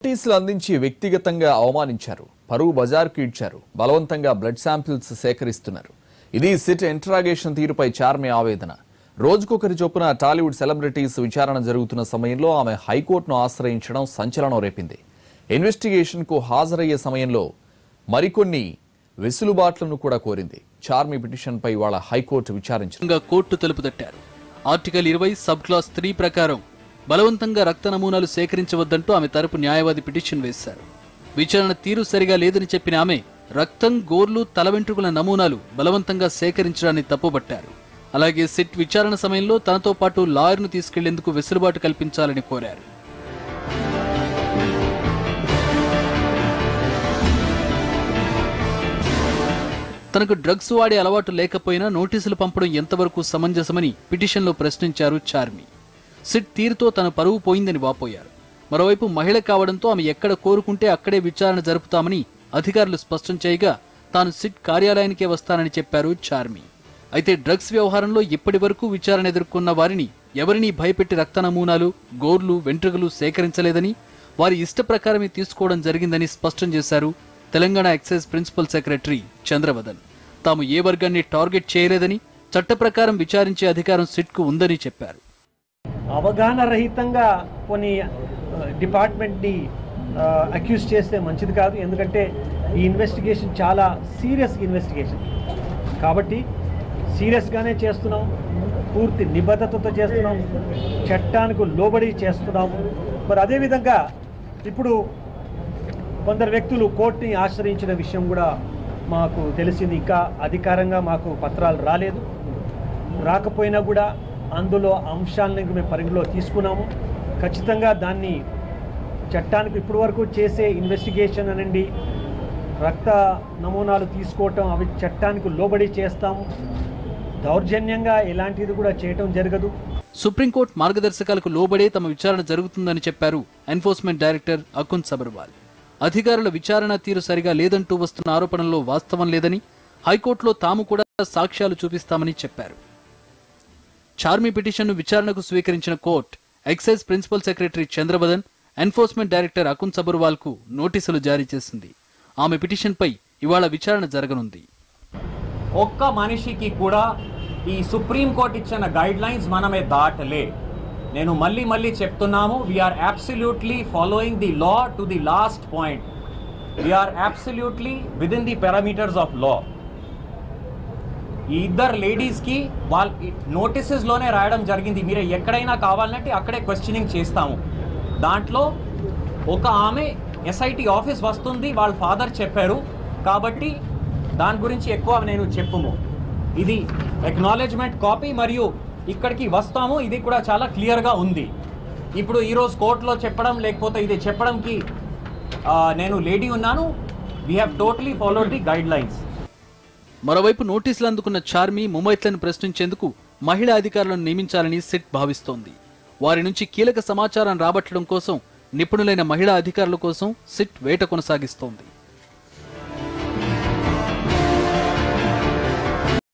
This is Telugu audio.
నోటీసులు అందించి వ్యక్తిగతంగా అవమానించారు, పరువు బజార్కు ఇచ్చారు, బలవంతంగా బ్లడ్ శాంపిల్స్ సేకరిస్తున్నారు. ఇది సిట్ ఇంటరాగేషన్ తీరుపై చార్మి ఆవేదన. రోజుకొకరి చొప్పున టాలీవుడ్ సెలబ్రిటీస్ విచారణ జరుగుతున్న సమయంలో ఆమె హైకోర్టును ఆశ్రయించడం సంచలనం రేపింది. ఇన్వెస్టిగేషన్కు హాజరయ్యే సమయంలో మరికొన్ని వెసులుబాట్లను కూడా కోరింది. చార్మి పిటిషన్పై వాళ్ళ హైకోర్టు విచారించింది. కోర్టు తలుపు తట్టారు. ఆర్టికల్ 20 సబ్ క్లాస్ 3 ప్రకారం బలవంతంగా రక్త నమూనాలు సేకరించవద్దంటూ ఆమె తరపు న్యాయవాది పిటిషన్ వేశారు. విచారణ తీరు సరిగా లేదని చెప్పిన ఆమె రక్తం, గోర్లు, తల వెంట్రుకల నమూనాలు బలవంతంగా సేకరించడాన్ని తప్పుపట్టారు. అలాగే సిట్ విచారణ సమయంలో తనతో పాటు లాయర్ను తీసుకెళ్లేందుకు వెసులుబాటు కల్పించాలని కోరారు. తనకు డ్రగ్స్ వాడే అలవాటు లేకపోయినా నోటీసులు పంపడం ఎంతవరకు సమంజసమని పిటిషన్లో ప్రశ్నించారు చార్మి. సిట్ తీరుతో తన పరువు పోయిందని వాపోయారు. మరోవైపు మహిళ కావడంతో ఆమె ఎక్కడ కోరుకుంటే అక్కడే విచారణ జరుపుతామని అధికారులు స్పష్టం చేయగా తాను సిట్ కార్యాలయానికే వస్తానని చెప్పారు చార్మి. అయితే డ్రగ్స్ వ్యవహారంలో ఇప్పటి వరకు విచారణ ఎదుర్కొన్న వారిని ఎవరినీ భయపెట్టి రక్త నమూనాలు, గోర్లు, వెంట్రుకలు సేకరించలేదని, వారి ఇష్ట ప్రకారమే తీసుకోవడం జరిగిందని స్పష్టం చేశారు Telangana excise principal secretary Chandravadan. తాము ఏ వర్గాన్ని టార్గెట్ చేయలేదని, చట్ట ప్రకారం విచారించే అధికారం సిట్కు ఉందని చెప్పారు. అవగాహన రహితంగా కొన్ని డిపార్ట్మెంట్ని అక్యూజ్ చేస్తే మంచిది కాదు. ఎందుకంటే ఈ ఇన్వెస్టిగేషన్ చాలా సీరియస్ ఇన్వెస్టిగేషన్ కాబట్టి సీరియస్గానే చేస్తున్నాం, పూర్తి నిబద్ధతతో చేస్తున్నాం, చట్టానికి లోబడి చేస్తున్నాం. మరి అదేవిధంగా ఇప్పుడు కొందరు వ్యక్తులు కోర్టుని ఆశ్రయించిన విషయం కూడా మాకు తెలిసింది. ఇంకా అధికారంగా మాకు పత్రాలు రాలేదు. రాకపోయినా కూడా అందులో అంశాలను మేము పరిగణలో తీసుకున్నాము. ఖచ్చితంగా దాన్ని చట్టానికి ఇప్పటి వరకు చేసే ఇన్వెస్టిగేషన్ అనండి, రక్త నమూనాలు తీసుకోవటం, అవి చట్టానికి లోబడి చేస్తాము. దౌర్జన్యంగా ఎలాంటిది కూడా చేయటం జరగదు. సుప్రీంకోర్టు మార్గదర్శకాలకు లోబడే తమ విచారణ జరుగుతుందని చెప్పారు ఎన్ఫోర్స్మెంట్ డైరెక్టర్ అకున్ సబర్వాల్. అధికారుల విచారణ తీరు సరిగా లేదంటూ వస్తున్న ఆరోపణల్లో వాస్తవం లేదని, హైకోర్టులో తాము కూడా సాక్ష్యాలు చూపిస్తామని చెప్పారు. చార్మి పిటిషన్ను విచారణకు స్వీకరించిన court excise principal secretary Chandravadan, enforcement director Akun Sabharwal కు నోటీసులు జారీ చేసింది. ఆమె పిటిషన్పై ఇవాళ విచారణ జరగనుంది. ఒక్క మనిషికి కూడా ఈ సుప్రీంకోర్టు ఇచ్చిన గైడ్ లైన్స్ మనమే దాటలే. నేను మళ్ళీ చెప్తున్నాము, we are absolutely following the law to the last point. We are absolutely within the parameters of law. ఈ ఇద్దరు లేడీస్కి వాళ్ళ నోటీసెస్లోనే రాయడం జరిగింది, మీరు ఎక్కడైనా కావాలంటే అక్కడే క్వశ్చనింగ్ చేస్తాము. దాంట్లో ఒక ఆమె ఎస్ఐటి ఆఫీస్ వస్తుంది, వాళ్ళ ఫాదర్ చెప్పారు కాబట్టి దాని గురించి ఎక్కువ నేను చెప్పము. ఇది ఎక్నాలెడ్జ్మెంట్ కాపీ మరియు ఇక్కడికి వస్తాము, ఇది కూడా చాలా క్లియర్గా ఉంది. ఇప్పుడు ఈరోజు కోర్టులో చెప్పడం లేకపోతే ఇది చెప్పడంకి నేను లేడీ ఉన్నాను. We have totally followed the guide lines. మరోవైపు నోటీసులు అందుకున్న చార్మి ముమైత్లను ప్రశ్నించేందుకు మహిళా అధికారులను నియమించాలని సిట్ భావిస్తోంది. వారి నుంచి కీలక సమాచారం రాబట్టడం కోసం నిపుణులైన మహిళా అధికారుల కోసం సిట్ వేట కొనసాగిస్తోంది.